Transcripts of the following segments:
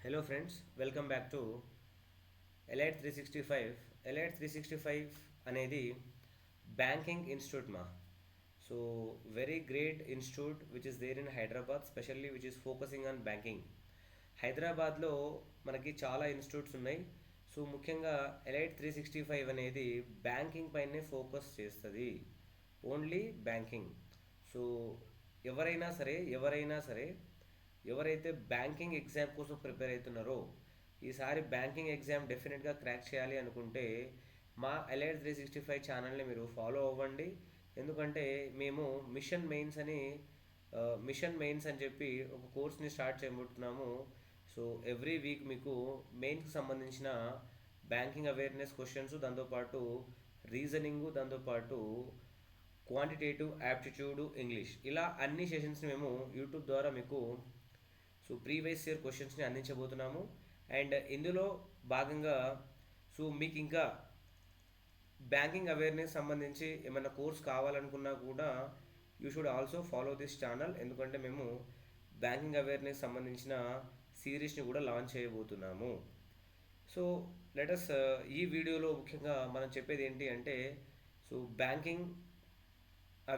Hello friends, welcome back to Elite 365. Elite 365 అనేది banking institute మా so very great institute which is there in Hyderabad specially which is focusing on banking. హైదరాబాద్లో మనకి చాలా institutes ఉన్నాయి. So ముఖ్యంగా elite 365 అనేది banking పైనే ఫోకస్ చేస్తుంది, ఓన్లీ బ్యాంకింగ్. సో ఎవరైనా సరే ఎవరైతే బ్యాంకింగ్ ఎగ్జామ్ కోసం ప్రిపేర్ అవుతున్నారో ఈసారి బ్యాంకింగ్ ఎగ్జామ్ డెఫినెట్గా క్రాక్ చేయాలి అనుకుంటే మా ఎలైట్ 365 ఛానల్ని మీరు ఫాలో అవ్వండి. ఎందుకంటే మేము మిషన్ మెయిన్స్ అని చెప్పి ఒక కోర్స్ని స్టార్ట్ చేయబోతున్నాము. సో ఎవ్రీ వీక్ మీకు మెయిన్స్కి సంబంధించిన బ్యాంకింగ్ అవేర్నెస్ క్వశ్చన్స్, దాంతోపాటు రీజనింగు, దాంతోపాటు క్వాంటిటేటివ్ యాప్టిట్యూడ్ ఇంగ్లీష్, ఇలా అన్ని సెషన్స్ని మేము యూట్యూబ్ ద్వారా మీకు ప్రీవియస్ ఇయర్ క్వశ్చన్స్ని అందించబోతున్నాము. అండ్ ఇందులో భాగంగా మీకు ఇంకా బ్యాంకింగ్ అవేర్నెస్ సంబంధించి ఏమైనా కోర్స్ కావాలనుకున్నా కూడా you should also follow this channel. ఎందుకంటే మేము బ్యాంకింగ్ అవేర్నెస్ సంబంధించిన సిరీస్ని కూడా లాంచ్ చేయబోతున్నాము. సో లెటస్ ఈ వీడియోలో ముఖ్యంగా మనం చెప్పేది ఏంటి అంటే బ్యాంకింగ్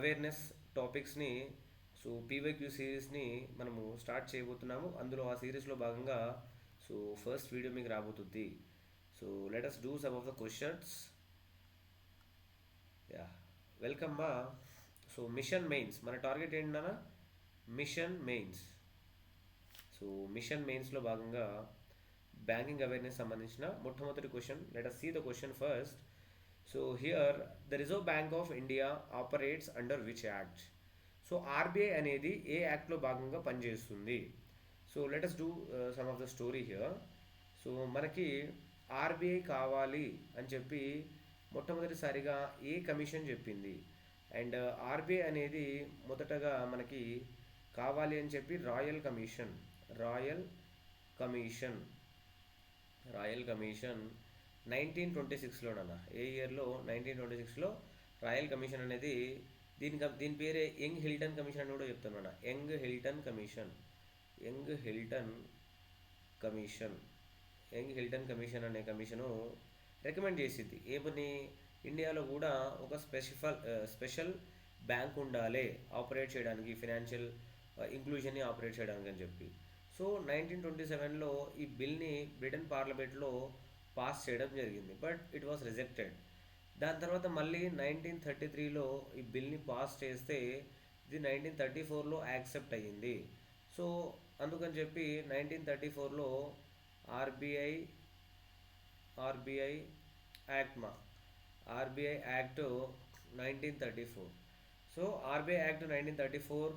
అవేర్నెస్ టాపిక్స్ని పీవైక్యూ సిరీస్ని మనము స్టార్ట్ చేయబోతున్నాము. అందులో ఆ సిరీస్లో భాగంగా ఫస్ట్ వీడియో మీకు రాబోతుంది. Let us do some of the questions. Yeah, welcome బా. మిషన్ మెయిన్స్ మన టార్గెట్ ఏంటన్నా మిషన్ మెయిన్స్. మిషన్ మెయిన్స్లో భాగంగా బ్యాంకింగ్ అవేర్నెస్ సంబంధించిన మొట్టమొదటి question. Let us see the question first. Here the reserve bank of India operates under which act? RBI అనేది ఏ యాక్ట్లో భాగంగా పనిచేస్తుంది? Let us do some of the story here. మనకి ఆర్బీఐ కావాలి అని చెప్పి మొట్టమొదటిసారిగా ఏ కమిషన్ చెప్పింది? అండ్ ఆర్బీఐ అనేది మొదటగా మనకి కావాలి అని చెప్పి రాయల్ కమిషన్ 1926లోనన్నా, ఏ ఇయర్లో? 1926లో రాయల్ కమిషన్ అనేది దీని పేరే యంగ్ హిల్టన్ కమిషన్ అని కూడా చెప్తాను. యంగ్ హిల్టన్ కమిషన్ అనే కమిషను రికమెండ్ చేసింది ఏమని? ఇండియాలో కూడా ఒక స్పెషల్ బ్యాంక్ ఉండాలి ఆపరేట్ చేయడానికి, ఫినాన్షియల్ ఇంక్లూజన్ని ఆపరేట్ చేయడానికి అని చెప్పి. 1927లో ఈ బిల్ని బ్రిటన్ పార్లమెంట్లో పాస్ చేయడం జరిగింది, బట్ ఇట్ వాస్ రిజెక్టెడ్. దాని తర్వాత మళ్ళీ 1933లో ఈ బిల్ని పాస్ చేస్తే ఇది 1934లో యాక్సెప్ట్ అయ్యింది. అందుకని చెప్పి 1934లో ఆర్బీఐ యాక్ట్ 1934. ఆర్బీఐ యాక్ట్ 1934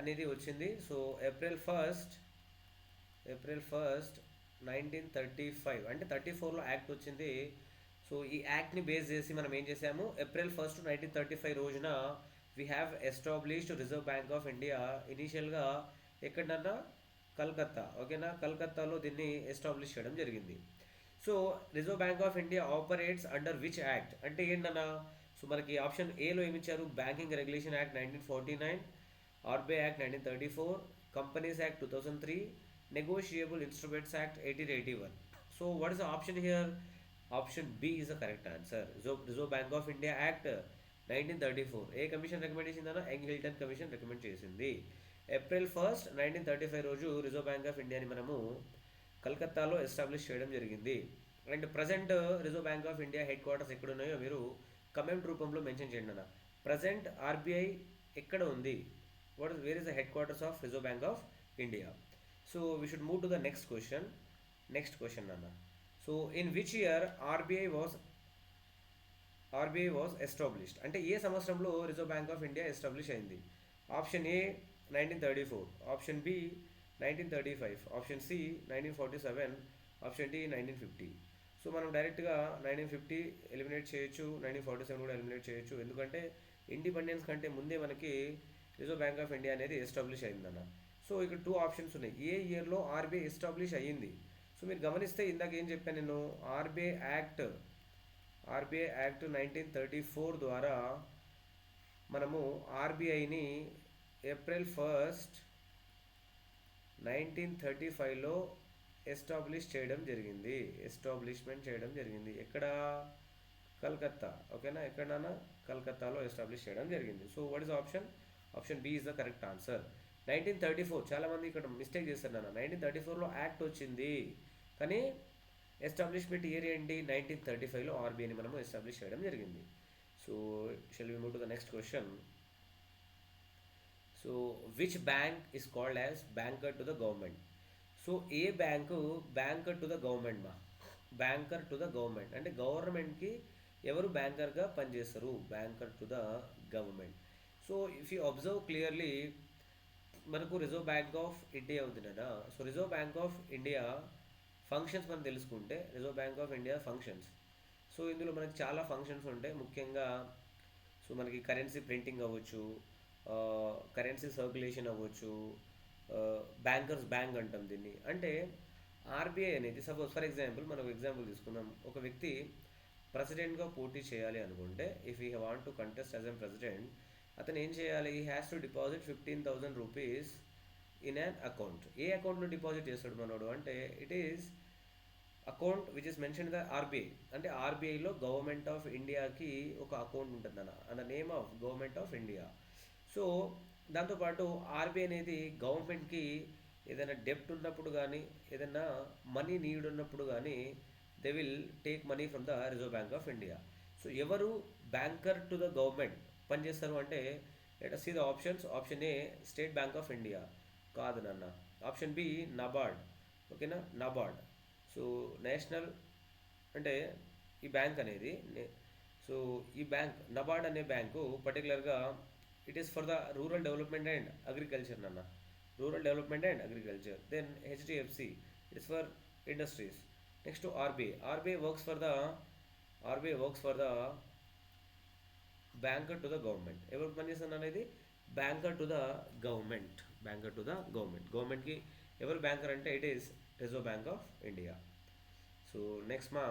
అనేది వచ్చింది. ఏప్రిల్ ఫస్ట్ 1935 అంటే 34లో యాక్ట్ వచ్చింది. ఈ యాక్ట్ని బేస్ చేసి మనం ఏం చేసాము? ఏప్రిల్ 1, 1935 రోజున we have established Reserve bank of India. ఇనీషియల్గా ఎక్కడన్నా కలకత్తా, ఓకేనా, కలకత్తాలో దీన్ని ఎస్టాబ్లిష్ చేయడం జరిగింది. Reserve bank of India operates under which act అంటే ఏంటన్నా? మనకి ఆప్షన్ ఏలో ఏమిచ్చారు? Banking Regulation Act 1949, RBI Act 1934, Companies Act 2003, Negotiable Instruments Act 1881. What is the option here? Option B is the correct answer. Reserve bank of India Act 1934 ఏ commission recommend చేసిందన్నా? Young Hilton commission recommend చేసింది. April 1, 1935 రోజు reserve bank of ఇండియాని మనము కలకత్తాలో establish చేయడం జరిగింది. And present reserve bank of India head quarters ఎక్కడ ఉన్నాయో మీరు కమెంట్ రూపంలో మెన్షన్ చేయండి అన్న. ప్రజెంట్ ఆర్బీఐ ఎక్కడ ఉంది? Where is the headquarters of Reserve bank of India? We should move to the next question అన్న. In which year RBI was established అంటే ఏ సంవత్సరంలో Reserve bank of India establish అయింది? Option A 1934, option B 1935, option C 1947, option D 1950. మనం డైరెక్ట్గా 1950 eliminate చేయొచ్చు, 1947 కూడా eliminate చేయొచ్చు. ఎందుకంటే ఇండిపెండెన్స్ కంటే ముందే మనకి రిజర్వ్ బ్యాంక్ ఆఫ్ ఇండియా అనేది ఎస్టాబ్లిష్ అయిందన్న. ఇక్కడ 2 ఆప్షన్స్ ఉన్నాయి. ఏ ఇయర్లో ఆర్బీఐ ఎస్టాబ్లిష్ అయ్యింది? మీరు గమనిస్తే ఇందాక ఏం చెప్పాను నేను? ఆర్బీఐ యాక్ట్ 1934 ద్వారా మనము ఆర్బీఐని ఏప్రిల్ 1, 1935లో ఎస్టాబ్లిష్ చేయడం జరిగింది, ఎస్టాబ్లిష్మెంట్ చేయడం జరిగింది. ఎక్కడ? కలకత్తా. ఓకేనా, ఎక్కడన్నా కలకత్తాలో ఎస్టాబ్లిష్ చేయడం జరిగింది. So what is option? Option B is the correct answer. 1934, చాలామంది ఇక్కడ మిస్టేక్ చేస్తున్నారు. 1934లో యాక్ట్ వచ్చింది, కానీ ఎస్టాబ్లిష్మెంట్ ఇయర్ ఏంటి? 1935లో ఆర్బీఐని మనము ఎస్టాబ్లిష్ చేయడం జరిగింది. So shall we move to the next question. So which bank is called as banker to the government? So ఏ bank banker to the government మా? బ్యాంకర్ టు ద గవర్నమెంట్ అంటే గవర్నమెంట్కి ఎవరు బ్యాంకర్గా పనిచేస్తారు? Banker to the government. So if you observe clearly, మనకు reserve bank of India ఉంది కదా. So reserve bank of India functions మనం తెలుసుకుంటే, reserve bank of India functions. So ఇందులో మనకి చాలా ఫంక్షన్స్ ఉంటాయి. ముఖ్యంగా సో మనకి కరెన్సీ ప్రింటింగ్ అవ్వచ్చు, కరెన్సీ సర్క్యులేషన్ అవ్వచ్చు, బ్యాంకర్స్ బ్యాంక్ అంటాం దీన్ని. అంటే ఆర్బీఐ అనేది, సపోజ్ ఫర్ ఎగ్జాంపుల్ మనం ఎగ్జాంపుల్ తీసుకుందాం, ఒక వ్యక్తి ప్రెసిడెంట్గా పోటీ చేయాలి అనుకుంటే, if you want to contest as an president, అతను ఏం చేయాలి? He has to deposit 15,000 rupees in an account. ఏ అకౌంట్లో డిపాజిట్ చేస్తాడు మనోడు అంటే, it is account which is mention the RBI. అంటే ఆర్బీఐలో గవర్నమెంట్ ఆఫ్ ఇండియాకి ఒక అకౌంట్ ఉంటుంది అన్న name of government of India. So దాంతోపాటు ఆర్బీఐ అనేది గవర్నమెంట్కి ఏదైనా డెప్ట్ ఉన్నప్పుడు కానీ, ఏదైనా మనీ నీడ్ ఉన్నప్పుడు కానీ, they will take money from the reserve bank of India. So ఎవరు బ్యాంకర్ టు ద గవర్నమెంట్ పనిచేస్తారు అంటే, let us see the options. Option A state bank of India, కాదు నాన్న. Option B NABARD. ఓకేనా, నబార్డ్. సో నేషనల్ అంటే ఈ బ్యాంక్ అనేది, so ఈ బ్యాంక్ నబార్డ్ అనే బ్యాంకు పర్టికులర్గా it is for the rural development and agriculture నాన్న, rural development and agriculture. Then HDFC, it is for industries. Next RBI, RBI works for the banker to the government. ఎవరు పనిచేస్తున్నారు అనేది? Banker to the government, banker to the government. గవర్నమెంట్కి ఎవరు banker అంటే, it is Reserve bank of India. So next మా,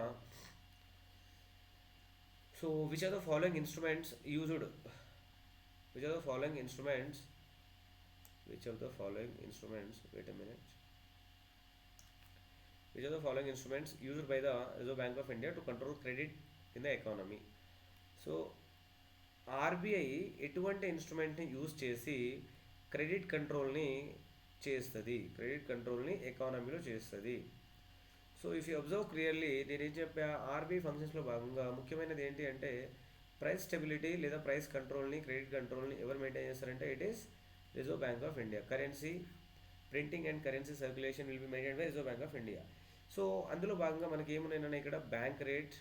so which are the following instruments used, which are the following instruments, which of the following instruments, wait a minute, which are the following instruments used by the Reserve Bank of India to control credit in the economy? So RBI ఎటువంటి ఇన్స్ట్రుమెంట్ని use చేసి credit కంట్రోల్ని చేస్తుంది, credit కంట్రోల్ని ఎకానమీలో చేస్తుంది? So if you observe clearly, నేను ఏం చెప్పా, RBI ఫంక్షన్స్లో భాగంగా ముఖ్యమైనది ఏంటి అంటే, ప్రైస్ స్టెబిలిటీ లేదా ప్రైస్ కంట్రోల్ని, క్రెడిట్ కంట్రోల్ని ఎవరు మెయింటైన్ చేస్తారంటే, it is Reserve bank of India. Currency printing and currency circulation will be maintain by reserve bank of India. So అందులో భాగంగా మనకి ఏమున్నాయన్నా ఇక్కడ, బ్యాంక్ రేట్,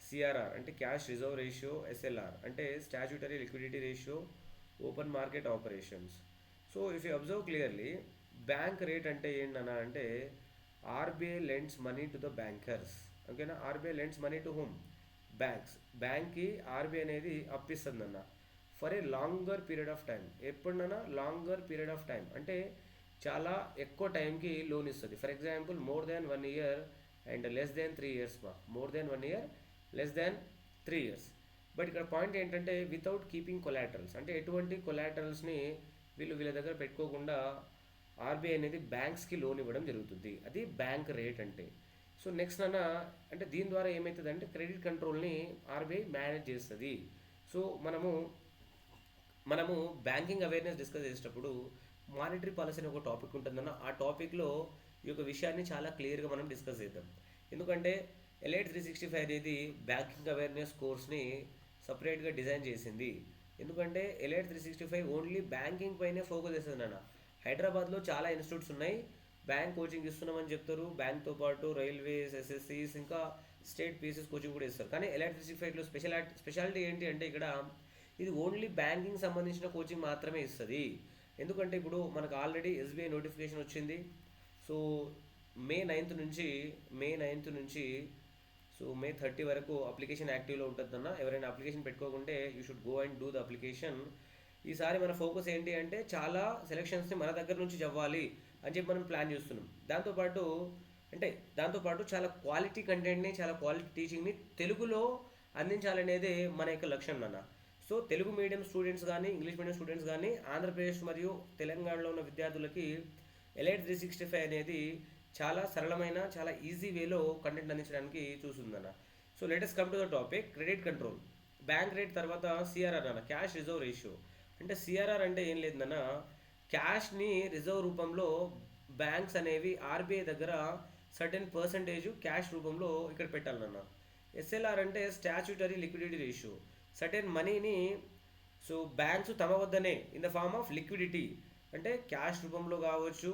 సిఆర్ఆర్ అంటే క్యాష్ రిజర్వ్ రేషియో, ఎస్ఎల్ఆర్ అంటే statutory liquidity ratio, open market operations. So if you observe clearly, bank rate అంటే ఏంటన్నా అంటే, RBI lends money to the bankers. ఓకేనా, RBI lends money to home, banks. బ్యాంక్కి RBI అనేది అప్పిస్తుంది అన్న for a longer period of time. ఎప్పుడన్నా longer period of time అంటే చాలా ఎక్కువ టైంకి లోన్ ఇస్తుంది. For example more than 1 year and less than 3 years మా, more than 1 year less than 3 years. But ఇక్కడ పాయింట్ ఏంటంటే, వితౌట్ కీపింగ్ కొలాటరల్స్ అంటే ఎటువంటి కొలాటరల్స్ని వీళ్ళ దగ్గర పెట్టుకోకుండా ఆర్బీఐ అనేది బ్యాంక్స్కి లోన్ ఇవ్వడం జరుగుతుంది. అది బ్యాంక్ రేట్ అంటే. సో నెక్స్ట్ అన్న అంటే దీని ద్వారా ఏమవుతుంది అంటే, క్రెడిట్ కంట్రోల్ని ఆర్బీఐ మేనేజ్ చేస్తుంది. సో మనము బ్యాంకింగ్ అవేర్నెస్ డిస్కస్ చేసేటప్పుడు మానిటరీ పాలసీ అని ఒక టాపిక్ ఉంటుందన్న, ఆ టాపిక్లో ఈ యొక్క విషయాన్ని చాలా క్లియర్గా మనం డిస్కస్ చేద్దాం. ఎందుకంటే ఎలైట్ 365 అనేది బ్యాంకింగ్ అవేర్నెస్ కోర్స్ని సపరేట్గా డిజైన్ చేసింది. ఎందుకంటే ఎలైట్ 365 ఓన్లీ బ్యాంకింగ్ పైనే ఫోకస్ చేస్తుంది అన్న. హైదరాబాద్లో చాలా ఇన్స్టిట్యూట్స్ ఉన్నాయి, బ్యాంక్ కోచింగ్ ఇస్తున్నామని చెప్తారు. బ్యాంక్తో పాటు రైల్వేస్, ఎస్ఎస్సీస్, ఇంకా స్టేట్ పీసీస్ కోచింగ్ కూడా ఇస్తారు. కానీ ఎలైట్ 365లో స్పెషాలిటీ ఏంటి అంటే, ఇక్కడ ఇది ఓన్లీ బ్యాంకింగ్ సంబంధించిన కోచింగ్ మాత్రమే ఇస్తుంది. ఎందుకంటే ఇప్పుడు మనకు ఆల్రెడీ ఎస్బీఐ నోటిఫికేషన్ వచ్చింది. సో మే 9th నుంచి సో మే 30 వరకు అప్లికేషన్ యాక్టివ్లో ఉంటుందన్న. ఎవరైనా అప్లికేషన్ పెట్టుకోకుంటే you should go and do the application. ఈసారి మన ఫోకస్ ఏంటి అంటే, చాలా సెలక్షన్స్ని మన దగ్గర నుంచి చదవాలి అని చెప్పి మనం ప్లాన్ చేస్తున్నాం. దాంతోపాటు చాలా క్వాలిటీ కంటెంట్ని, చాలా క్వాలిటీ టీచింగ్ని తెలుగులో అందించాలనేదే మన యొక్క లక్ష్యం అన్న. సో తెలుగు మీడియం స్టూడెంట్స్ కానీ, ఇంగ్లీష్ మీడియం స్టూడెంట్స్ కానీ, ఆంధ్రప్రదేశ్ మరియు తెలంగాణలో ఉన్న విద్యార్థులకి ఎలైట్ 365 అనేది చాలా సరళమైన చాలా ఈజీ వేలో కంటెంట్ అందించడానికి చూస్తుందన్న. So latest come to the topic credit control. Bank rate తర్వాత సిఆర్ఆర్ అన్న, క్యాష్ రిజర్వ్ రేషియో. అంటే సిఆర్ఆర్ అంటే ఏం లేదన్న, క్యాష్ని రిజర్వ్ రూపంలో బ్యాంక్స్ అనేవి ఆర్బీఐ దగ్గర సర్టెన్ పర్సంటేజ్ క్యాష్ రూపంలో ఇక్కడ పెట్టాలన్న. ఎస్ఎల్ఆర్ అంటే స్టాచ్యూటరీ లిక్విడిటీ రేషియో. సర్టెన్ మనీని సో బ్యాంక్స్ తమ వద్దనే in the form of liquidity, అంటే క్యాష్ రూపంలో కావచ్చు,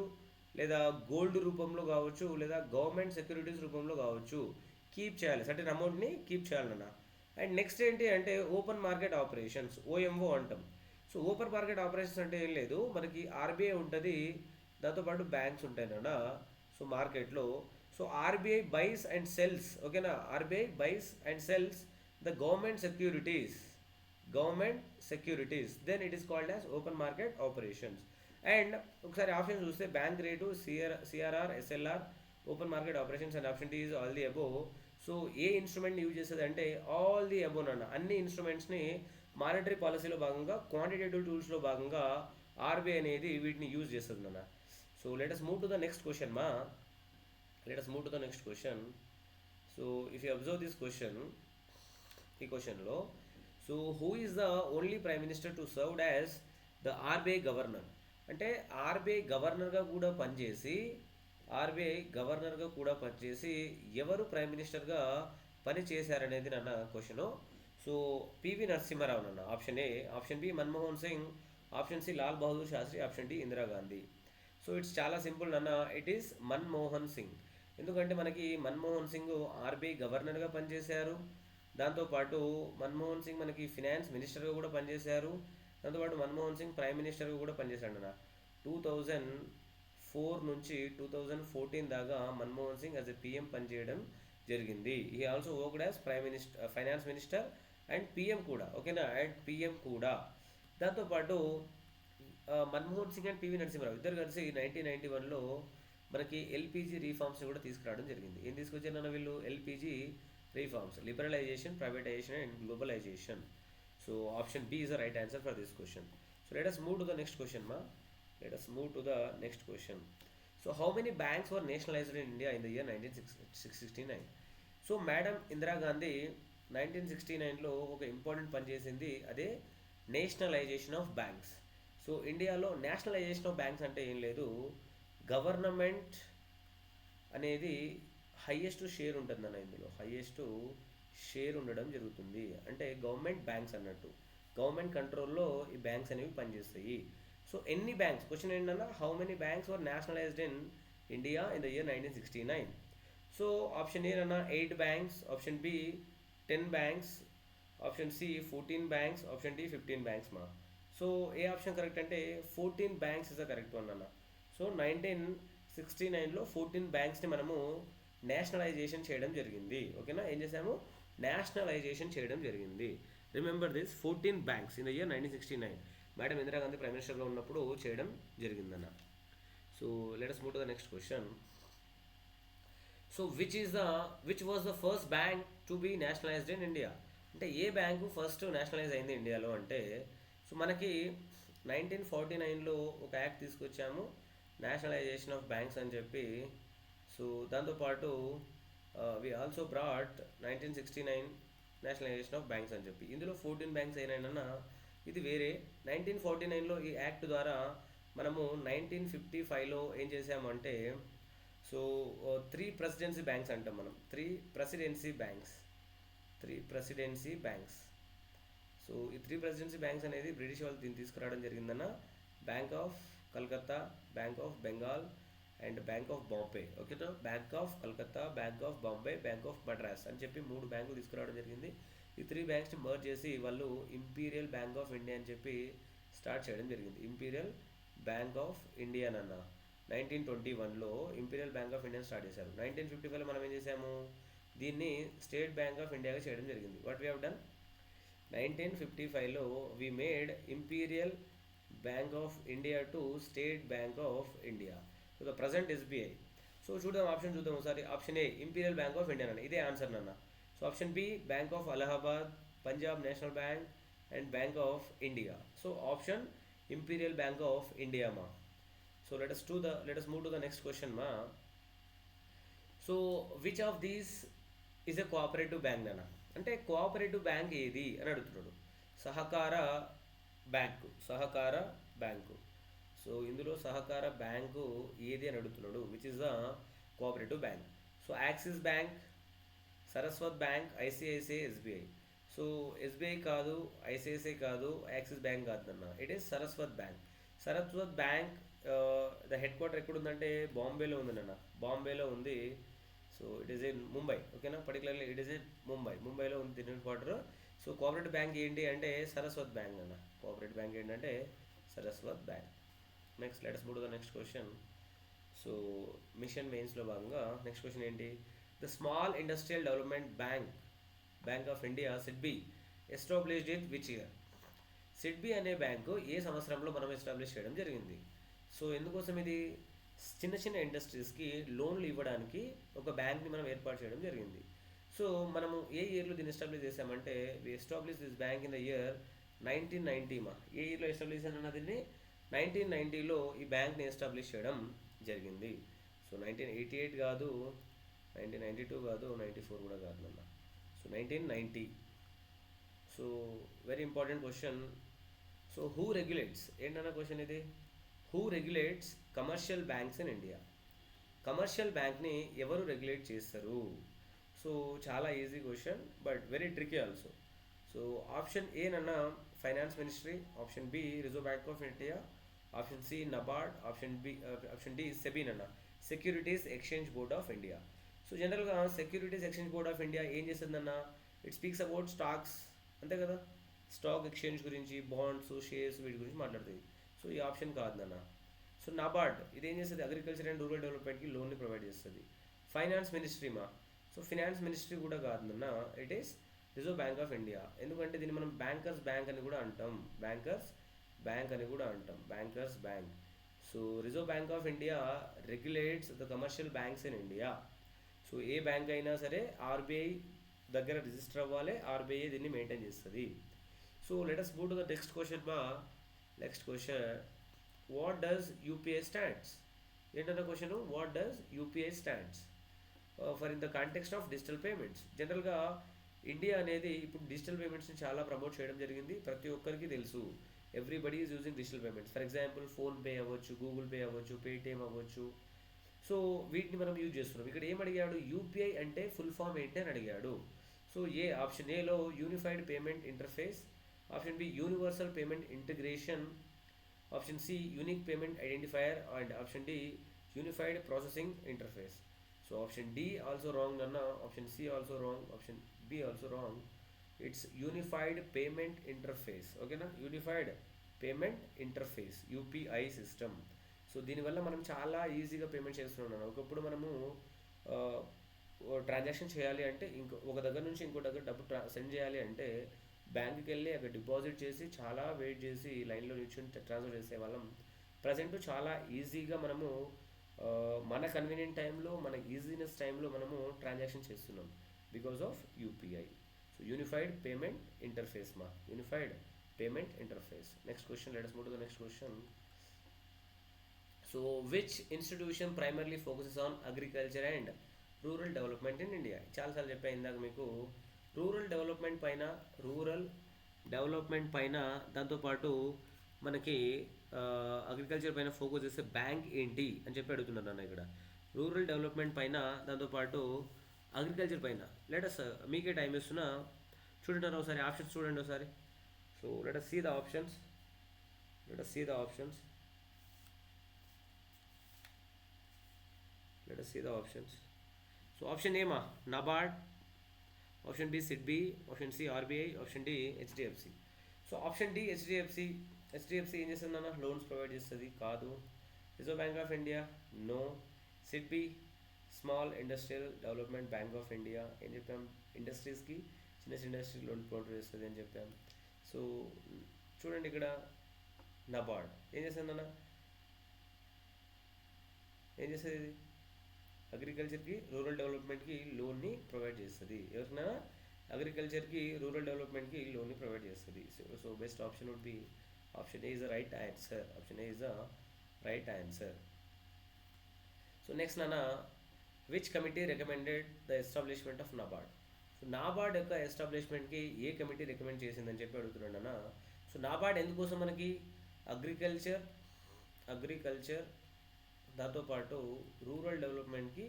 లేదా గోల్డ్ రూపంలో కావచ్చు, లేదా గవర్నమెంట్ సెక్యూరిటీస్ రూపంలో కావచ్చు, కీప్ చేయాలి, సర్టెన్ అమౌంట్ని కీప్ చేయాలన్న. అండ్ నెక్స్ట్ ఏంటి అంటే ఓపెన్ మార్కెట్ ఆపరేషన్స్, ఓఎంఓ అంటాం. సో ఓపెన్ మార్కెట్ ఆపరేషన్స్ అంటే ఏం లేదు, మనకి ఆర్బీఐ ఉంటుంది, దాంతోపాటు బ్యాంక్స్ ఉంటాయి నాన్న. సో మార్కెట్లో so RBI buys and sells, ఓకేనా, RBI buys and sells the government securities then it is called as open market operations. And ఒకసారి ఆప్షన్ చూస్తే bank rate, CRR, SLR, open market operations and option D is all the above. So ఏ instrument use చేస్తుంది అంటే all the above అన్న. అన్ని ఇన్స్ట్రుమెంట్స్ని monetary పాలసీలో భాగంగా, quantitative టూల్స్లో భాగంగా ఆర్బీఐ అనేది వీటిని యూజ్ చేస్తుంది అన్న. So let us move to the next question మా. let us move to the next question. So if you observe this question, ఈ క్వశ్చన్లో so who is the only prime minister to served as the RBI governor. అంటే RBI గవర్నర్గా కూడా పనిచేసి ఎవరు prime మినిస్టర్గా పని చేశారనేది నన్న క్వశ్చను. సో పివి నరసింహారావు నన్న, option A. Option B Manmohan Singh, option C Lal Bahadur Shastri, option D Indira Gandhi. So it's చాలా సింపుల్ నన్న, ఇట్ ఈస్ మన్మోహన్ సింగ్. ఎందుకంటే మనకి మన్మోహన్ సింగ్ ఆర్బీఐ గవర్నర్గా పనిచేశారు, దాంతోపాటు మన్మోహన్ సింగ్ మనకి ఫినాన్స్ మినిస్టర్గా కూడా పనిచేశారు, దాంతోపాటు మన్మోహన్ సింగ్ ప్రైమ్ మినిస్టర్గా కూడా పనిచేశాడు అన్న. 2004 నుంచి 2014 దాకా Manmohan Singh as a PM పనిచేయడం జరిగింది. ఈ also worked as finance minister and PM కూడా, ఓకేనా, అండ్ పిఎం కూడా. దాంతోపాటు మన్మోహన్ సింగ్ అండ్ పివి నరసింహారావు ఇద్దరు కలిసి 1991లో మనకి ఎల్పిజి రీఫార్మ్స్ కూడా తీసుకురావడం జరిగింది. ఏం తీసుకొచ్చారన్న వీళ్ళు? LPG reforms, liberalization, privatization and globalization. So option B is the right answer for this question. So let us move to the next question ma. Let us move to the next question. So how many banks were nationalized in India in the year 1969? So madam Indira Gandhi 1969లో ఒక important పని చేసింది, అదే nationalisation of banks. So ఇండియాలో nationalisation of banks అంటే ఏం లేదు, government అనేది highest share ఉంటుందన్న, ఇందులో హైయెస్ట్ షేర్ ఉండడం జరుగుతుంది. అంటే గవర్నమెంట్ బ్యాంక్స్ అన్నట్టు, గవర్నమెంట్ కంట్రోల్లో ఈ బ్యాంక్స్ అనేవి పనిచేస్తాయి. సో ఎన్ని బ్యాంక్స్, క్వశ్చన్ ఏంటన్నా, how many banks were nationalized in India in the year 1969? So option A అన్న 8 banks, option B 10 banks, option C 14 banks, option D 15 banks మా. సో ఏ ఆప్షన్ కరెక్ట్ అంటే 14 banks is the correct one అన్న. So 1969లో 14 బ్యాంక్స్ని మనము nationalization చేయడం జరిగింది, ఓకేనా. ఏం చేసాము? నేషనలైజేషన్ చేయడం జరిగింది. Remember this, 14 banks in the year 1969 madam Indira Gandhi prime మినిస్టర్గా ఉన్నప్పుడు చేయడం జరిగిందన్న. So let us move to the next question. So which was the first bank to be nationalized in India? అంటే ఏ బ్యాంకు ఫస్ట్ నేషనలైజ్ అయింది ఇండియాలో అంటే, సో మనకి 1949లో ఒక యాక్ట్ తీసుకొచ్చాము, నేషనలైజేషన్ ఆఫ్ బ్యాంక్స్ అని చెప్పి. సో దాంతోపాటు we also brought 1969 nationalization of banks అని చెప్పి. ఇందులో 14 బ్యాంక్స్ అయినా ఇది వేరే. 1949లో ఈ యాక్ట్ ద్వారా మనము 1955లో ఏం చేసామంటే, సో 3 ప్రెసిడెన్సీ బ్యాంక్స్ అంటాం మనం, 3 ప్రెసిడెన్సీ బ్యాంక్స్. సో ఈ 3 ప్రెసిడెన్సీ బ్యాంక్స్ అనేది బ్రిటిష్ వాళ్ళు దీన్ని తీసుకురావడం జరిగిందన్న. Bank of Calcutta, Bank of Bengal and Bank of Bombay, ఓకేనా. Bank of Calcutta, Bank of Bombay, Bank of Madras అని చెప్పి 3 బ్యాంకులు తీసుకురావడం జరిగింది. ఈ 3 బ్యాంక్స్ని మర్జ్ చేసి వాళ్ళు ఇంపీరియల్ బ్యాంక్ ఆఫ్ ఇండియా అని చెప్పి స్టార్ట్ చేయడం జరిగింది. ఇంపీరియల్ బ్యాంక్ ఆఫ్ ఇండియా అన్న 1921లో Imperial Bank of India start చేశారు. 1955లో మనం ఏం చేసాము, దీన్ని స్టేట్ బ్యాంక్ ఆఫ్ ఇండియాగా చేయడం జరిగింది. వాట్ వీ హ్యావ్ డన్, 1955లో we made Imperial Bank of India to State bank of India. So the present SBI. So చూద్దాం, ఆప్షన్ చూద్దాం ఒకసారి. Option A Imperial Bank of India అన్న, ఇదే ఆన్సర్ నాన్న. So option B Bank of Allahabad, Punjab National Bank and Bank of India. So option Imperial Bank of India మా. So let us move to the next question ma. So which of these is a cooperative bank అన్న, అంటే cooperative bank ఏది అని అడుగుతున్నాడు. సహకార bank. So ఇందులో సహకార bank ఏది అని అడుగుతున్నాడు, which is the cooperative bank. So axis bank, Saraswat bank, ICICI, SBI. So SBI కాదు, ఐసిఐసిఐ కాదు, యాక్సిస్ బ్యాంక్ కాదు అన్న, it is Saraswat bank. Saraswat bank the head quarter ఎక్కడ ఉందంటే బాంబేలో ఉంది అన్న, బాంబేలో ఉంది. So it is in Mumbai, ఓకేనా, పర్టికులర్లీ ఇట్ ఈస్ ఇన్ ముంబైలో ఉంది దీని head quarter. So cooperative bank ఏంటి అంటే సరస్వత్ బ్యాంక్ అన్న, కోఆపరేటివ్ బ్యాంక్ ఏంటంటే Saraswat bank. Next let's move to the next question. So mission మెయిన్స్లో భాగంగా నెక్స్ట్ క్వశ్చన్ ఏంటి, the Small industrial development bank of India SIDBI established in which year. SIDBI అనే bank ఏ సంవత్సరంలో మనం ఎస్టాబ్లిష్ చేయడం జరిగింది. సో ఎందుకోసం ఇది చిన్న చిన్న ఇండస్ట్రీస్కి లోన్లు ఇవ్వడానికి ఒక బ్యాంక్ని మనం ఏర్పాటు చేయడం జరిగింది. సో మనము ఏ ఇయర్లో దీన్ని ఎస్టాబ్లిష్ చేసామంటే we establish this bank in the year 1990 మా. ఏ ఇయర్లో ఎస్టాబ్లిష్ చేశానన్న దీన్ని 1990లో ఈ బ్యాంక్ని ఎస్టాబ్లిష్ చేయడం జరిగింది. సో 1988 కాదు, 1992 కాదు, 94 కూడా కాదు అన్న. So 1990. So very important question. So who regulates ఏంటన్న క్వశ్చన్ ఇది, who regulates commercial banks in India. Commercial బ్యాంక్ని ఎవరు రెగ్యులేట్ చేస్తారు. సో చాలా easy question but very tricky also. So option A నన్న finance ministry, option B Reserve bank of India, option C NABARD, option D సెబీన్ అన్న, Securities Exchange board of India. So జనరల్గా Securities Exchange board of India ఏం చేస్తుందన్న, it speaks about stocks, అంతే కదా, stock exchange గురించి, bonds, shares, వీటి గురించి మాట్లాడుతుంది. సో ఈ ఆప్షన్ కాదన్న. సో నబార్డ్ ఇది ఏం చేస్తుంది, అగ్రికల్చర్ అండ్ రూరల్ డెవలప్మెంట్కి లోన్ని ప్రొవైడ్ చేస్తుంది. ఫైనాన్స్ మినిస్ట్రీ మా, సో ఫినాన్స్ మినిస్ట్రీ కూడా కాదన్న, it is Reserve bank of India. ఎందుకంటే దీన్ని మనం బ్యాంకర్స్ బ్యాంక్ అని కూడా అంటాం, bankers bank. So reserve bank of India regulates the commercial banks in India. So A bank అయినా సరే ఆర్బీఐ దగ్గర రిజిస్టర్ అవ్వాలి, ఆర్బీఐ దీన్ని మెయింటైన్ చేస్తుంది. So let us move to the next question మా. Next question, what does UPI stands. ఏంటన్న క్వశ్చన్, what does UPI stands for in the context of digital payments. జనరల్గా ఇండియా అనేది ఇప్పుడు డిజిటల్ పేమెంట్స్ని చాలా ప్రమోట్ చేయడం జరిగింది, ప్రతి ఒక్కరికి తెలుసు, everybody is using digital payments. For example PhonePe అవ్వచ్చు, గూగుల్ పే అవ్వచ్చు, పేటిఎం అవ్వచ్చు. సో వీటిని మనం యూజ్ చేస్తున్నాం. ఇక్కడ ఏం అడిగాడు, యూపీఐ అంటే ఫుల్ ఫామ్ ఏంటి అని అడిగాడు. సో ఆప్షన్ ఏలో unified payment interface, option B universal payment integration, option C unique payment identifier, and option D unified processing interface. So option D also wrong అన్న, option C also wrong, option B also wrong. It's unified payment interface, ఓకేనా, unified payment interface, UPI system. So దీనివల్ల మనం చాలా ఈజీగా payment చేస్తున్నాం. ఒకప్పుడు మనము transaction చేయాలి అంటే ఒక దగ్గర నుంచి ఇంకో దగ్గర డబ్బు సెండ్ చేయాలి అంటే బ్యాంకుకి వెళ్ళి అక్కడ డిపాజిట్ చేసి చాలా వెయిట్ చేసి లైన్లో నిల్చుని ట్రాన్స్ఫర్ చేసే వాళ్ళం. ప్రజెంట్ చాలా ఈజీగా మనము మన కన్వీనియంట్ టైంలో, మన ఈజీనెస్ టైంలో మనము ట్రాన్సాక్షన్ చేస్తున్నాం because of UPI. So unified payment interface మా, unified payment interface. Next question, let us move to the next question. So which institution primarily focuses on agriculture and rural development in India. చాలాసార్లు చెప్పాను ఇందాక మీకు, rural development పైన దాంతోపాటు మనకి agriculture పైన focus చేసే బ్యాంక్ ఏంటి అని చెప్పి అడుగుతున్నాను అన్న. ఇక్కడ రూరల్ డెవలప్మెంట్ పైన దాంతోపాటు అగ్రికల్చర్ పైన లెటస్ మీకే టైం ఇస్తున్నా, చూడండి ఒకసారి ఆప్షన్స్ చూడండి ఒకసారి. So let us see the options. Let us see the options. So option A ma NABARD, option B SIDBI, option C RBI, option D HDFC. So option D HDFC ఏం చేస్తుందన్న, loans provide చేస్తుంది కాదు. Reserve bank of India no. SIDBI small industrial development bank of India ఏం చెప్పాం, ఇండస్ట్రీస్కి, చిన్న చిన్న industry loan provide చేస్తుంది అని చెప్పాం. సో చూడండి ఇక్కడ నబార్డ్ ఏం చేస్తుందన్న, ఏం చేస్తుంది, ఇది అగ్రికల్చర్కి రూరల్ డెవలప్మెంట్కి లోన్ని ప్రొవైడ్ చేస్తుంది. ఎవరికైనా అగ్రికల్చర్కి రూరల్ డెవలప్మెంట్కి లోన్ని ప్రొవైడ్ చేస్తుంది. So best option would be option A is the right answer. So next నాన్న which committee recommended the establishment of NABARD. So NABARD యొక్క ఎస్టాబ్లిష్మెంట్కి ఏ కమిటీ రికమెండ్ చేసిందని చెప్పి అడుగుతున్నాడు అన్న. సో నాబార్డ్ ఎందుకోసం మనకి అగ్రికల్చర్ అగ్రికల్చర్ దాంతోపాటు రూరల్ డెవలప్మెంట్కి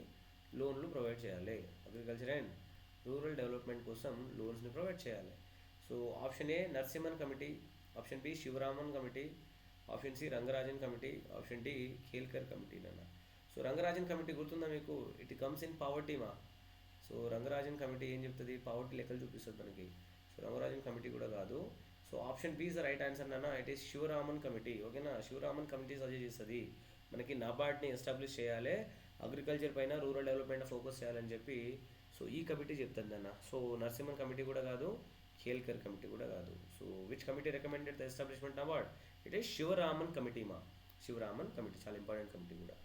లోన్లు ప్రొవైడ్ చేయాలి. అగ్రికల్చర్ అండ్ రూరల్ డెవలప్మెంట్ కోసం లోన్స్ని ప్రొవైడ్ చేయాలి. So option A Narasimhan committee, option B Sivaraman committee, option C Rangarajan committee, option D Kelkar committee అన్న. సో రంగరాజన్ కమిటీ గుర్తుందా మీకు? ఇట్ కమ్స్ ఇన్ పావర్టీమా. సో రంగరాజన్ కమిటీ ఏం చెప్తుంది? పావర్టీ లెక్కలు చూపిస్తుంది మనకి. సో రంగరాజన్ కమిటీ కూడా కాదు. So option B is the right answer అన్న. It is Sivaraman committee. ఓకేనా? శివరామన్ కమిటీ సజెస్ట్ చేస్తుంది మనకి నాబార్డ్ని ఎస్టాబ్లిష్ చేయాలి, అగ్రికల్చర్ పైన రూరల్ డెవలప్మెంట్ ఫోకస్ చేయాలని చెప్పి. సో ఈ కమిటీ చెప్తుంది అన్న. సో నరసింహన్ కమిటీ కూడా కాదు, ఖేల్కర్ కమిటీ కూడా కాదు. So which committee recommended the establishment NABARD? It is Sivaraman committee మా. శివరామన్ కమిటీ చాలా ఇంపార్టెంట్ కమిటీ కూడా.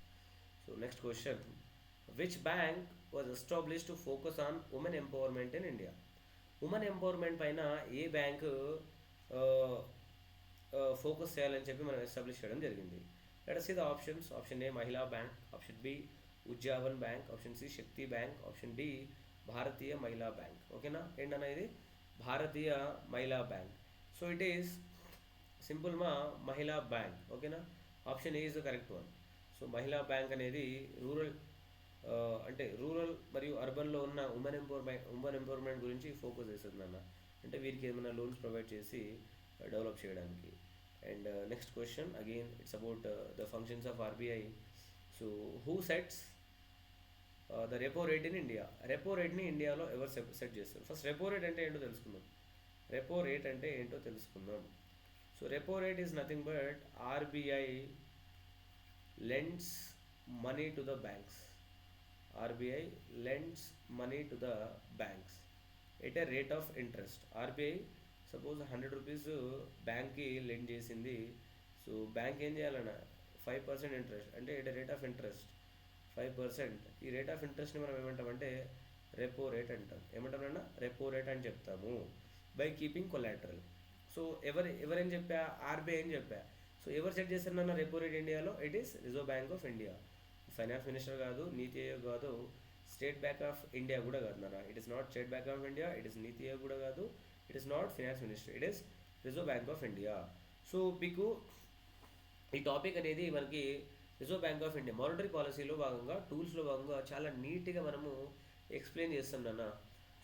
So next question, which bank was establish to focus on women empowerment in India? Women empowerment పైన ఏ bank focus చేయాలని చెప్పి మనం establish చేయడం జరిగింది? Let us see the options. Option A Mahila bank, option B Ujjivan bank, option C Shakti bank, option D Bharatiya Mahila bank. ఓకేనా? ఏంటన్నా ఇది? Bharatiya Mahila bank. So it is simple మా మహిళా బ్యాంక్. ఓకేనా? Option A is the correct one. So Mahila bank అనేది rural అంటే rural మరియు అర్బన్లో ఉన్న ఉమెన్ ఎంపవర్మెంట్ గురించి ఫోకస్ చేస్తుంది అన్న. అంటే వీరికి ఏమైనా లోన్స్ ప్రొవైడ్ చేసి డెవలప్ చేయడానికి. And next question again it's about the functions of RBI. So who sets the repo rate in India? Repo రేట్ని ఇండియాలో ఎవరు సెట్ చేస్తారు? ఫస్ట్ రెపో రేట్ అంటే ఏంటో తెలుసుకుందాం. రెపో రేట్ అంటే ఏంటో తెలుసుకుందాం. So repo rate is nothing but RBI lends money to the banks. RBI lends money to the banks at a rate of interest. RBI suppose 100 rupees బ్యాంక్కి lend చేసింది. So bank ఏం చేయాలన్నా 5% interest, అంటే at a rate of interest 5%. ఈ rate of ఇంట్రెస్ట్ని మనం ఏమంటామంటే repo rate అంటాం. ఏమంటామన్నా? Repo rate అని చెప్తాము. By keeping collateral. సో ఎవరేం చెప్పా? ఆర్బీఐ అని చెప్పా. సో ఎవరు సెట్ చేస్తారన్న రెపో రేట్ ఇండియాలో? It is Reserve bank of India. Finance minister కాదు, నీతి ఆయోగ్ కాదు, స్టేట్ బ్యాంక్ ఆఫ్ ఇండియా కూడా కాదు నాన్న. It is not state bank of India, it is నీతి ఆయోగ్ కూడా కాదు, it is not finance minister, it is Reserve bank of India. So మీకు ఈ topic అనేది మనకి reserve bank of India monetary పాలసీలో భాగంగా, టూల్స్లో భాగంగా చాలా నీట్గా మనము ఎక్స్ప్లెయిన్ చేస్తాం నాన్న.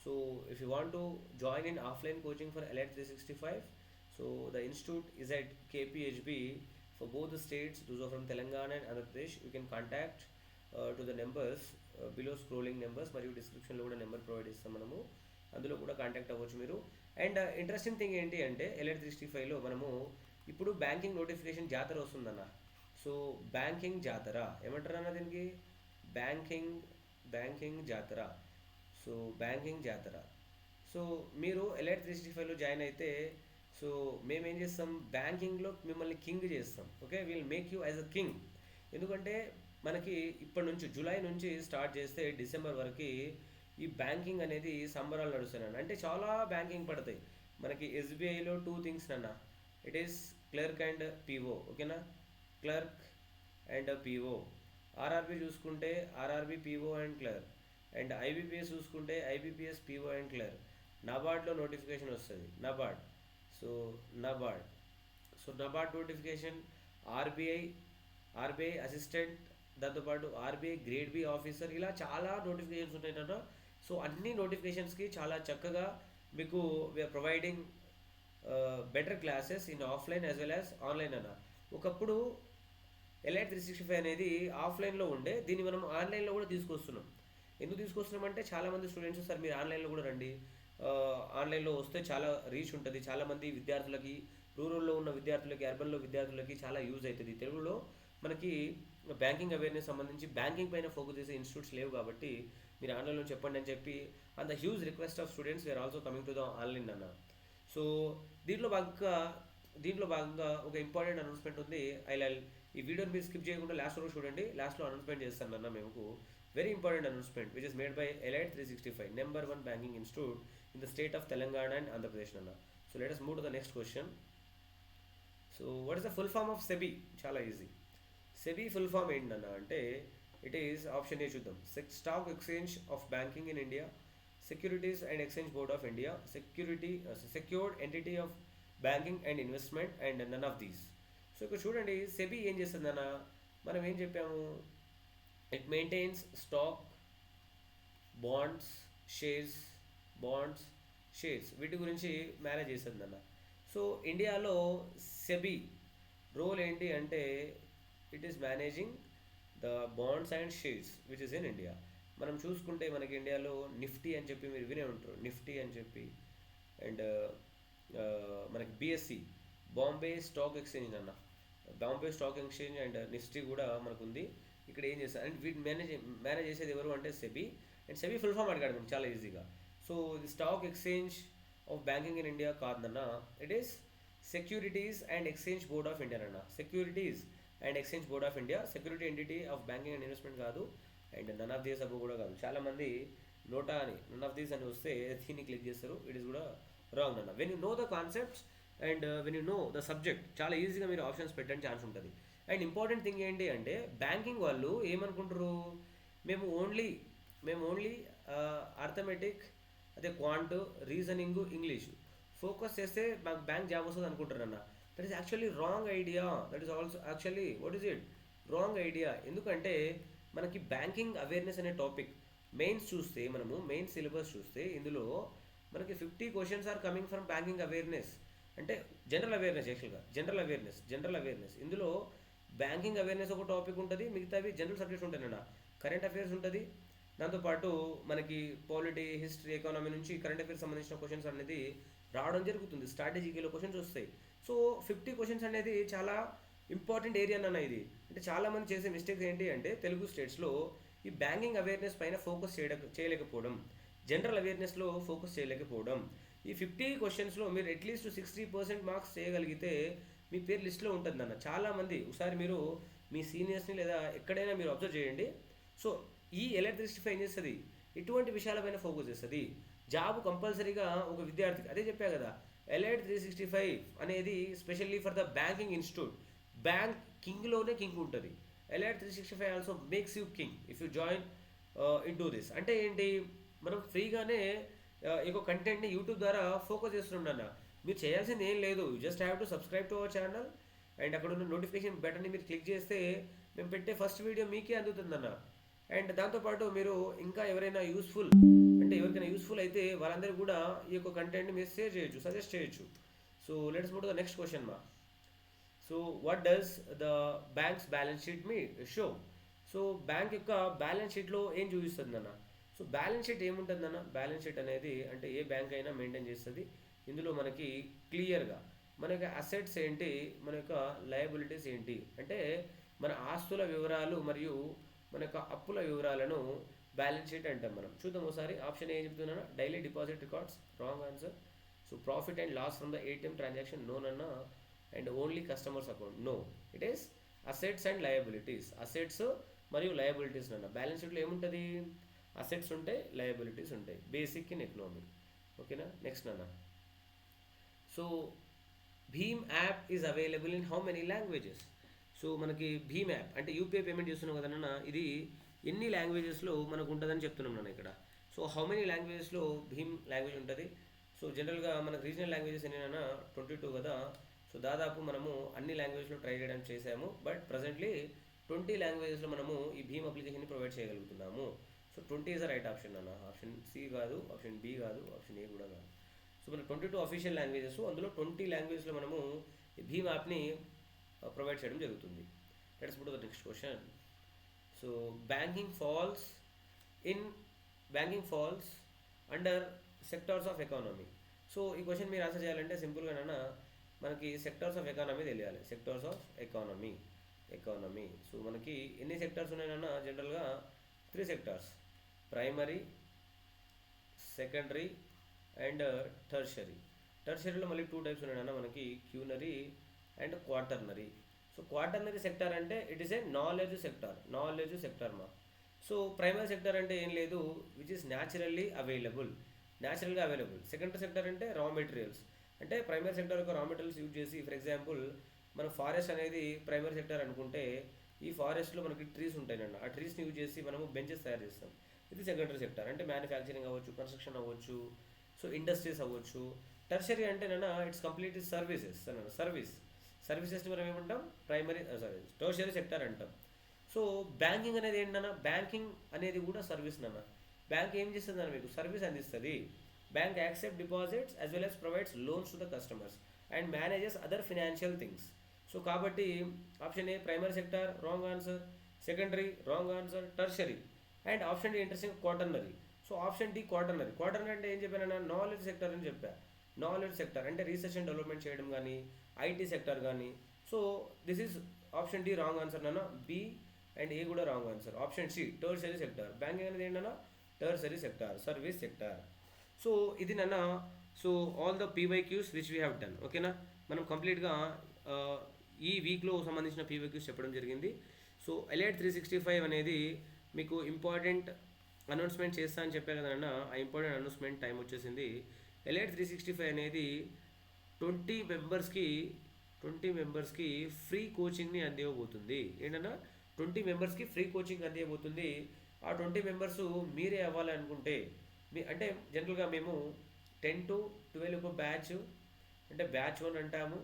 So if you want to join in offline coaching for elite 365, so the institute is at KPHB for both the states. Those are from Telangana and Andhra Pradesh. You can contact to the numbers below scrolling numbers, మరియు డిస్క్రిప్షన్లో కూడా number provide చేస్తాం మనము, అందులో కూడా contact అవ్వచ్చు మీరు. And interesting thing ఏంటి అంటే ఎలైట్ 365లో మనము ఇప్పుడు బ్యాంకింగ్ నోటిఫికేషన్ జాతర వస్తుందన్న. సో బ్యాంకింగ్ జాతర ఏమంటారు అన్న దీనికి? బ్యాంకింగ్ జాతర. సో బ్యాంకింగ్ జాతర. సో మీరు ఎలైట్ 365లో జాయిన్ అయితే సో మేమేం చేస్తాం? బ్యాంకింగ్లో మిమ్మల్ని కింగ్ చేస్తాం. Okay, will make you as a king. ఎందుకంటే మనకి ఇప్పటి నుంచి జూలై నుంచి స్టార్ట్ చేస్తే డిసెంబర్ వరకు ఈ బ్యాంకింగ్ అనేది సంబరాలు నడుస్తున్నాను. అంటే చాలా బ్యాంకింగ్ పడతాయి మనకి. ఎస్బీఐలో 2 థింగ్స్ అన్న. It is clerk and PO. ఓకేనా? Clerk and PO. ఆర్ఆర్బీ చూసుకుంటే RRB PO and clerk. And IBPS చూసుకుంటే ఐబీపీఎస్ పీఓ అండ్ క్లర్క్. నబార్డ్లో నోటిఫికేషన్ వస్తుంది, NABARD. So NABARD notification, RBI assistant, దాంతోపాటు ఆర్బీఐ గ్రేడ్ బి ఆఫీసర్, ఇలా చాలా నోటిఫికేషన్స్ ఉంటాయి కదా. సో అన్ని నోటిఫికేషన్స్కి చాలా చక్కగా మీకు we're providing better classes in offline as well as online అన్న. ఒకప్పుడు ఎలైట్ 365 అనేది ఆఫ్లైన్లో ఉండే, దీన్ని మనం ఆన్లైన్లో కూడా తీసుకొస్తున్నాం. ఎందుకు తీసుకొస్తున్నాం అంటే చాలామంది స్టూడెంట్స్ సార్ మీరు ఆన్లైన్లో కూడా రండి, ఆన్లైన్లో వస్తే చాలా రీచ్ ఉంటుంది, చాలామంది విద్యార్థులకి, రూరల్లో ఉన్న విద్యార్థులకి, అర్బన్లో విద్యార్థులకి చాలా యూజ్ అవుతుంది. తెలుగులో మనకి బ్యాంకింగ్ అవేర్నెస్ సంబంధించి బ్యాంకింగ్ పైన ఫోకస్ చేసే ఇన్స్టిట్యూట్స్ లేవు కాబట్టి మీరు ఆన్లైన్లో చెప్పండి అని చెప్పి and the huge request of students we're also coming to the online అన్న. సో దీంట్లో భాగంగా ఒక ఇంపార్టెంట్ అనౌన్స్మెంట్ ఉంది. ఈ వీడియోని మీరు స్కిప్ చేయకుండా లాస్ట్ వరకు చూడండి, లాస్ట్లో అనౌన్స్మెంట్ చేస్తాను అన్న. మేము very important announcement which is made by elite 365, number 1 banking institute in the state of Telangana and Andhra Pradesh nana. So let us move to the next question. So what is the full form of SEBI? Chala easy. SEBI full form ఏంటి అన్న అంటే it is option A చూద్దాం. Stock exchange of banking in India, securities and exchange board of India, secured entity of banking and investment and none of these. So ఇక్కడ చూడండి సెబీ ఏం చేస్తుందన్న, మనం ఏం చెప్పాము, it maintains stock, bonds, shares, bonds, shares వీటి గురించి మేనేజ్ చేస్తుందన్న. సో ఇండియాలో సెబీ రోల్ ఏంటి అంటే it is managing the bonds and shares which is in India. మనం చూసుకుంటే మనకి ఇండియాలో నిఫ్టీ అని చెప్పి మీరు వినే ఉంటారు, నిఫ్టీ అని చెప్పి. అండ్ మనకి బిఎస్సి, బాంబే స్టాక్ ఎక్స్చేంజ్ అన్న, Bombay stock exchange and Nifty కూడా మనకు ఉంది. ఇక్కడ ఏం చేస్తారు అండ్ వీటి మేనేజ్ చేసేది ఎవరు అంటే SEBI. And SEBI full form అడిగాడు మనం చాలా ఈజీగా. So the stock exchange of banking in India కాదన్న, it is securities and exchange board of India అన్న. Securities and exchange board of India, security entity of banking and investment కాదు, and none of these అబ్బు కూడా కాదు. చాలామంది నోటా అని నన్ of these అని వస్తే దీన్ని క్లిక్ చేస్తారు, ఇట్ ఈస్ కూడా రాంగ్ అన్న. When you know the concepts and when you know the subject చాలా ఈజీగా మీరు ఆప్షన్స్ పెట్టడానికి ఛాన్స్ ఉంటుంది. అండ్ ఇంపార్టెంట్ థింగ్ ఏంటి అంటే బ్యాంకింగ్ వాళ్ళు ఏమనుకుంటారు, మేము ఓన్లీ అర్థమెటిక్, అదే క్వాంట్, రీజనింగ్, ఇంగ్లీష్ ఫోకస్ చేస్తే మాకు బ్యాంక్ జాబ్ వస్తుంది అనుకుంటారు అన్న. That is actually wrong idea. That is also actually what is it, wrong idea. ఎందుకంటే మనకి బ్యాంకింగ్ అవేర్నెస్ అనే టాపిక్ మెయిన్స్ చూస్తే, మనము మెయిన్ సిలబస్ చూస్తే ఇందులో మనకి 50 questions are coming from banking awareness. అంటే జనరల్ అవేర్నెస్, యాక్చువల్గా జనరల్ అవేర్నెస్. ఇందులో బ్యాంకింగ్ అవేర్నెస్ ఒక టాపిక్ ఉంటుంది, మిగతావి జనరల్ సబ్జెక్ట్స్ ఉంటాయి. కరెంట్ అఫైర్స్ ఉంటుంది, దాంతోపాటు మనకి పాలిటీ, హిస్టరీ, ఎకానమీ నుంచి కరెంట్ అఫైర్స్ సంబంధించిన క్వశ్చన్స్ అనేది రావడం జరుగుతుంది. స్ట్రాటజీలో క్వశ్చన్స్ వస్తాయి. సో 50 క్వశ్చన్స్ అనేది చాలా ఇంపార్టెంట్ ఏరియా అన్న ఇది. అంటే చాలామంది చేసే మిస్టేక్స్ ఏంటి అంటే తెలుగు స్టేట్స్లో ఈ బ్యాంకింగ్ అవేర్నెస్ పైన ఫోకస్ చేయలేకపోవడం, జనరల్ అవేర్నెస్లో ఫోకస్ చేయలేకపోవడం. ఈ 50 క్వశ్చన్స్లో మీరు అట్లీస్ట్ 60% మార్క్స్ చేయగలిగితే మీ పేరు లిస్ట్లో ఉంటుంది అన్న. చాలామంది ఒకసారి మీరు మీ సీనియర్స్ని లేదా ఎక్కడైనా మీరు అబ్జర్వ్ చేయండి. సో ఈ ఎలైట్ 365 ఏం చేస్తుంది, ఇటువంటి విషయాలపైన ఫోకస్ చేస్తుంది. జాబ్ కంపల్సరీగా ఒక విద్యార్థికి, అదే చెప్పా కదా, ఎలైట్ 365 అనేది specially for the banking institute. Bank కింగ్లోనే కింగ్ ఉంటుంది. Elite 365 also makes you king if you join in to this. అంటే ఏంటి, మనం ఫ్రీగానే ఈ కంటెంట్ని యూట్యూబ్ ద్వారా ఫోకస్ చేస్తున్నాం. మీరు చేయాల్సింది ఏం లేదు, just have to subscribe to our channel and అక్కడ ఉన్న నోటిఫికేషన్ బటన్ని మీరు క్లిక్ చేస్తే మేము పెట్టే ఫస్ట్ వీడియో మీకే అందుతుందన్న. అండ్ దాంతోపాటు మీరు ఇంకా ఎవరైనా యూస్ఫుల్ అయితే వాళ్ళందరికీ కూడా ఈ యొక్క కంటెంట్ని మీరు షేర్ చేయొచ్చు, సజెస్ట్ చేయొచ్చు. So let's move to the next question మా. So what does the bank's balance sheet మీ షో. సో బ్యాంక్ యొక్క బ్యాలెన్స్ షీట్లో ఏం చూపిస్తుంది అన్న. సో బ్యాలెన్స్ షీట్ ఏముంటుందన్న, బ్యాలెన్స్ షీట్ అనేది అంటే ఏ బ్యాంక్ అయినా మెయింటైన్ చేస్తుంది. ఇందులో మనకి క్లియర్గా మన యొక్క అసెట్స్ ఏంటి, మన యొక్క లయబిలిటీస్ ఏంటి, అంటే మన ఆస్తుల వివరాలు మరియు మన యొక్క అప్పుల వివరాలను బ్యాలెన్స్ షీట్ అంటాం మనం. చూద్దాం ఒకసారి. ఆప్షన్ ఏం చెప్తున్నాను, daily deposit records, wrong answer. So profit and loss from the ATM transaction, no అన్న. And only customers account, no. It is assets and liabilities, assets మరియు లయబిలిటీస్ అన్న. బ్యాలెన్స్ షీట్లో ఏముంటుంది, అసెట్స్ ఉంటాయి, లయబిలిటీస్ ఉంటాయి, బేసిక్ ఇన్ ఎకనామీ. ఓకేనా, next అన్న. So భీమ్ app is available in how many languages. So మనకి భీమ్ యాప్ అంటే యూపీఐ పేమెంట్ చేస్తున్నాం కదన్నా, ఇది ఎన్ని లాంగ్వేజెస్లో మనకు ఉంటుందని చెప్తున్నాం నేను ఇక్కడ. సో హౌ మెనీ లాంగ్వేజెస్లో భీమ్ లాంగ్వేజ్ ఉంటుంది. సో జనరల్గా మనకు రీజనల్ లాంగ్వేజెస్ ఎన్నైనా 22 కదా. సో దాదాపు మనము అన్ని లాంగ్వేజ్లో ట్రై చేయడం చేసాము. బట్ ప్రజెంట్లీ 20 లాంగ్వేజెస్లో మనము ఈ భీమ్ అప్లికేషన్ని ప్రొవైడ్ చేయగలుగుతున్నాము. So 20 is the right option అన్న. ఆప్షన్ సి కాదు, ఆప్షన్ బి కాదు, ఆప్షన్ ఏ కూడా కాదు. సో మనకు 22 అఫీషియల్ లాంగ్వేజెస్, అందులో 20 లాంగ్వేజ్లో మనము ఈ భీమ్ యాప్ని ప్రొవైడ్ చేయడం జరుగుతుంది. Let's move to the next question. So banking falls under sectors of economy. So ఈ క్వశ్చన్ మీరు ఆన్సర్ చేయాలంటే సింపుల్గానైనా మనకి సెక్టార్స్ ఆఫ్ ఎకానమీ తెలియాలి. Sectors of economy. సో మనకి ఎన్ని సెక్టార్స్ ఉన్నాయన్నా, జనరల్గా 3 sectors, primary, secondary and tertiary. టర్షరీలో మళ్ళీ 2 టైప్స్ ఉన్నాయన్నా, మనకి quinary and quaternary. So quaternary sector అంటే it is a knowledge sector మా. సో ప్రైమరీ సెక్టార్ అంటే ఏం లేదు, విచ్ ఈస్ న్యాచురల్గా అవైలబుల్. సెకండరీ సెక్టార్ అంటే రా మెటీరియల్స్. అంటే ప్రైమరీ సెక్టార్ యొక్క రా మెటీరియల్స్ యూజ్ చేసి, ఫర్ ఎగ్జాంపుల్ మన ఫారెస్ట్ అనేది ప్రైమరీ సెక్టార్ అనుకుంటే, ఈ ఫారెస్ట్లో మనకి ట్రీస్ ఉంటాయన్న, ఆ ట్రీస్ని యూజ్ చేసి మనము బెంచెస్ తయారు చేస్తాం. ఇది సెకండరీ సెక్టర్, అంటే మ్యానుఫ్యాక్చరింగ్ అవ్వచ్చు, కన్స్ట్రక్షన్ అవ్వచ్చు, సో ఇండస్ట్రీస్ అవ్వచ్చు. టెర్షరీ అంటేనన్నా ఇట్స్ కంప్లీట్ సర్వీసెస్ అన్న, సర్వీసెస్ని మనం ఏమంటాం, ప్రైమరీ సారీ టెర్షరీ సెక్టర్ అంటాం. సో బ్యాంకింగ్ అనేది ఏంటన్నా, బ్యాంకింగ్ అనేది కూడా సర్వీస్ నాన్న. బ్యాంక్ ఏం చేస్తుంది అన్న, మీకు సర్వీస్ అందిస్తుంది. Bank accept deposits as well as provides loans to the customers and manages other financial things. So కాబట్టి option A primary sector wrong answer, secondary wrong answer, tertiary, and option D interesting quaternary. So option D quaternary. Quaternary అంటే ఏం చెప్పానన్నా, knowledge sector అని చెప్పా. Knowledge sector అంటే research and development చేయడం కానీ, IT sector కానీ. So this is option D wrong answer నాన్న. బి అండ్ ఏ కూడా wrong answer. Option C tertiary sector. Banking అనేది ఏంటన్నా, tertiary sector, service sector. So ఇది నాన్న. So all the PYQs which we have done. ఓకేనా, మనం కంప్లీట్గా ఈ వీక్లో సంబంధించిన పీవైక్యూస్ చెప్పడం జరిగింది. సో ఎలైట్ 365 అనేది మీకు ఇంపార్టెంట్ అనౌన్స్మెంట్ చేస్తా అని చెప్పారు కదన్నా, ఆ ఇంపార్టెంట్ అనౌన్స్మెంట్ టైం వచ్చేసింది. ఎలైట్ 365 అనేది 20 మెంబర్స్కి 20 మెంబర్స్కి ఫ్రీ కోచింగ్ని అందివ్వబోతుంది. ఏంటన్నా, 20 మెంబర్స్కి ఫ్రీ కోచింగ్ అందివ్వబోతుంది. ఆ 20 మెంబర్స్ మీరే అవ్వాలి అనుకుంటే అంటే జనరల్గా మేము 10 to 12 ఒక బ్యాచ్, అంటే బ్యాచ్ 1 అంటాము.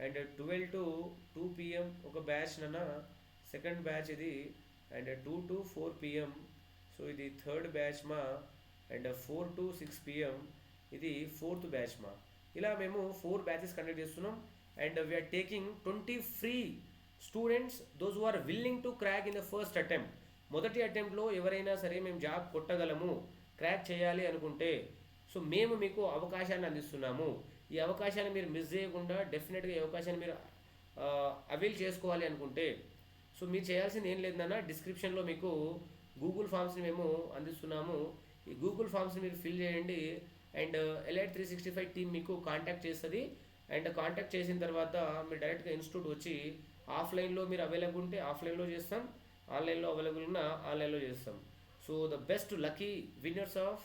అండ్ 12 to 2 PM ఒక బ్యాచ్ నన్న, సెకండ్ బ్యాచ్ ఇది. అండ్ 2 to 4 PM, సో ఇది థర్డ్ బ్యాచ్ మా. అండ్ 4 to 6 PM ఇది ఫోర్త్ బ్యాచ్ మా. ఇలా మేము 4 బ్యాచెస్ కండక్ట్ చేస్తున్నాం. And we're taking 20 free students, those who are willing to crack in the first attempt. మొదటి అటెంప్ట్లో ఎవరైనా సరే మేము జాబ్ కొట్టగలము, క్రాక్ చేయాలి అనుకుంటే, సో మేము మీకు అవకాశాన్ని అందిస్తున్నాము. ఈ అవకాశాన్ని మీరు మిస్ చేయకుండా డెఫినెట్గా ఈ అవకాశాన్ని మీరు అవైల్ చేసుకోవాలి అనుకుంటే, సో మీరు చేయాల్సింది ఏం లేదన్నా, డిస్క్రిప్షన్లో మీకు గూగుల్ ఫామ్స్ని మేము అందిస్తున్నాము. ఈ గూగుల్ ఫామ్స్ని మీరు ఫిల్ చేయండి. అండ్ ఎలైట్ 365 టీమ్ మీకు కాంటాక్ట్ చేస్తుంది. అండ్ కాంటాక్ట్ చేసిన తర్వాత మీరు డైరెక్ట్గా ఇన్స్టిట్యూట్ వచ్చి, ఆఫ్లైన్లో మీరు అవైలబుల్ ఉంటే ఆఫ్లైన్లో చేస్తాం, ఆన్లైన్లో అవైలబుల్ ఉన్న ఆన్లైన్లో చేస్తాం. So the best lucky winners of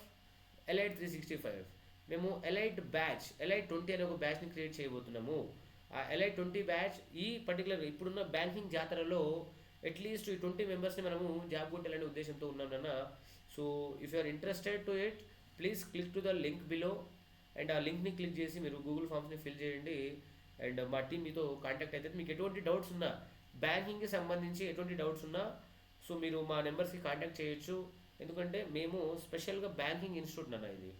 elite 365, మేము ఎలైట్ బ్యాచ్, ఎలైట్ 20 అనే ఒక బ్యాచ్ని క్రియేట్ చేయబోతున్నాము. ఆ ఎలైట్ 20 బ్యాచ్ ఈ పర్టికులర్ ఇప్పుడున్న బ్యాంకింగ్ జాతరలో అట్లీస్ట్ ఈ 20 మెంబర్స్ని మనము జాబ్ కొట్టాలనే ఉద్దేశంతో ఉన్నామన్న. So if you are interested to it, please click to the link below. And ఆ లింక్ని క్లిక్ చేసి మీరు గూగుల్ ఫామ్స్ని ఫిల్ చేయండి. అండ్ మా టీం మీతో కాంటాక్ట్ అవుతుంది. మీకు ఎటువంటి డౌట్స్ ఉన్నా, బ్యాంకింగ్కి సంబంధించి ఎటువంటి డౌట్స్ ఉన్నా, సో మీరు మా నెంబర్స్కి కాంటాక్ట్ చేయొచ్చు. ఎందుకంటే మేము స్పెషల్గా బ్యాంకింగ్ ఇన్స్టిట్యూట్ అన్న, ఇది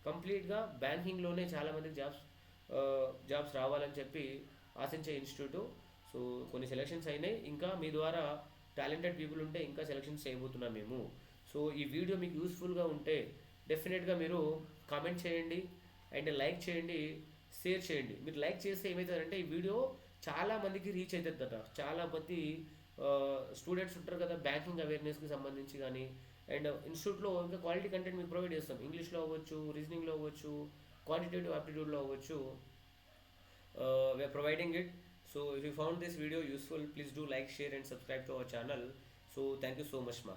కంప్లీట్గా బ్యాంకింగ్లోనే చాలామందికి జాబ్స్ రావాలని చెప్పి ఆశించే ఇన్స్టిట్యూట్. సో కొన్ని సెలెక్షన్స్ అయినాయి, ఇంకా మీ ద్వారా టాలెంటెడ్ పీపుల్ ఉంటే ఇంకా సెలెక్షన్స్ చేయబోతున్నాం మేము. సో ఈ వీడియో మీకు యూస్ఫుల్గా ఉంటే డెఫినెట్గా మీరు కామెంట్ చేయండి, అండ్ లైక్ చేయండి, షేర్ చేయండి. మీరు లైక్ చేస్తే ఏమవుతుందంటే ఈ వీడియో చాలా మందికి రీచ్ అవుతుందట. చాలామంది స్టూడెంట్స్ ఉంటారు కదా, బ్యాంకింగ్ అవేర్నెస్కి సంబంధించి కానీ. అండ్ ఇన్స్టిట్యూట్లో ఇంకా క్వాలిటీ కంటెంట్ మీకు ప్రొవైడ్ చేస్తాం. ఇంగ్లీష్లో అవ్వచ్చు, రీజనింగ్లో అవ్వచ్చు, క్వాంటిటేటివ్ ఆప్టిట్యూడ్లో అవ్వచ్చు. We're providing it. So if you found this video useful, please do like, share and subscribe to our channel. So thank you so much మా.